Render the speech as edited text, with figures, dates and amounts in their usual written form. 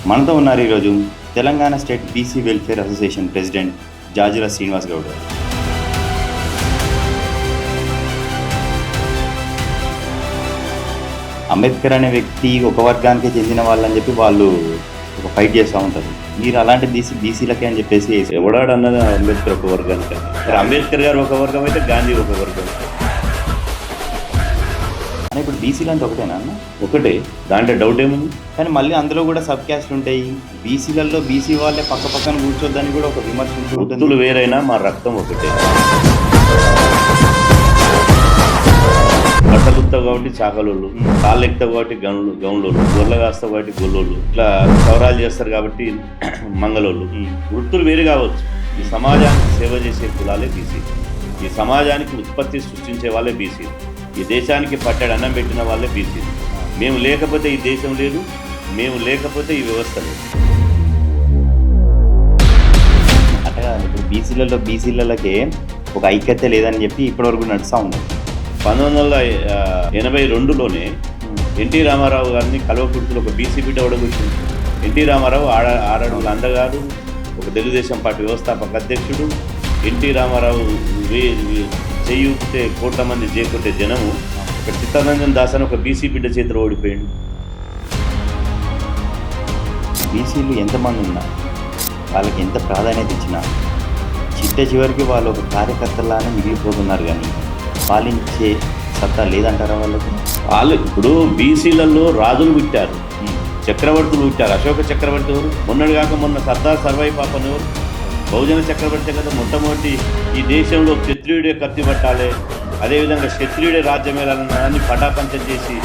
మనతో ఉన్నారు ఈరోజు Telangana state BC welfare association president Jajula Srinivas Goud. Ambedkar అనే వ్యక్తి ఒక వర్గానికి చెందిన వాళ్ళని చెప్పి వాళ్ళు ఒక ఫైట్ చేస్తూ ఉంటారు. మీరు అలాంటి బీసీలకే అని చెప్పేసి ఎవడాడు అన్నది అంబేద్కర్ ఒక వర్గానికి. అంబేద్కర్ గారు ఒక వర్గం అయితే గాంధీ ఒక వర్గం. అని ఇప్పుడు బీసీలు అంటే ఒకటేనా అన్న? ఒకటే, దాంట్లో డౌట్ ఏముంది? కానీ మళ్ళీ అందులో కూడా సబ్ క్యాస్ట్ ఉంటాయి. బీసీలలో బీసీ వాళ్ళే పక్క పక్కన కూర్చోద్దని కూడా ఒక విమర్శ ఉంటుంది. వృత్తులు వేరైనా మా రక్తం ఒకటే. బట్టలు ఉత్తావు కాబట్టి చాకలోళ్ళు, కాళ్ళు ఎక్కుతావు కాబట్టి గౌన్లోళ్ళు, గొర్రెలు కాస్తావు కాబట్టి గొల్లోళ్ళు, ఇట్లా సౌరాలు చేస్తారు కాబట్టి మంగళోళ్ళు. వృత్తులు వేరు కావచ్చు. ఈ సమాజానికి సేవ చేసే కులాలే బీసీ. ఈ సమాజానికి ఉత్పత్తి సృష్టించే వాళ్ళే బీసీ. ఈ దేశానికి పట్టెడు అన్నం పెట్టిన వాళ్ళే బీసీ. మేము లేకపోతే ఈ దేశం లేదు, మేము లేకపోతే ఈ వ్యవస్థ లేదు. అట్లా ఇప్పుడు బీసీలకే ఒక ఐక్యత లేదని చెప్పి ఇప్పటివరకు నడుస్తూ ఉంది. 1982లోనే ఎన్టీ రామారావు గారిని కల్వకుర్తిలో ఒక బీసీ బిడ్డ ఓడగొచ్చింది. ఎన్టీ రామారావు ఆరడుగుల అందగాడు, ఒక తెలుగుదేశం పార్టీ వ్యవస్థాపక అధ్యక్షుడు. ఎన్టీ రామారావు చేయూపితే కోట్ల మంది చేకొట్టే జనము ఒక చిత్తరంజన్ దాస్ అని ఒక బీసీ బిడ్డ చేతిలో ఓడిపోయాడు. బీసీలు ఎంతమంది ఉన్నా, వాళ్ళకి ఎంత ప్రాధాన్యత ఇచ్చినా చిట్ట చివరికి వాళ్ళు ఒక కార్యకర్తలానే మిగిలిపోతున్నారు. కానీ పాలించే సత్తా లేదంటారా వాళ్ళకి? వాళ్ళు ఇప్పుడు బీసీలలో రాజులు పుట్టారు, చక్రవర్తులు పుట్టారు. అశోక చక్రవర్తి ఎవరు? మొన్నటి కాక మొన్న సర్దార్ సర్వాయి పాపన్ ఎవరు? బహుజన చక్రవర్తి కదా. మొట్టమొదటి ఈ దేశంలో క్షత్రియుడే కత్తి పట్టాలి, అదేవిధంగా క్షత్రియుడే రాజ్యం వెళ్ళాలని పటాపంచం చేసి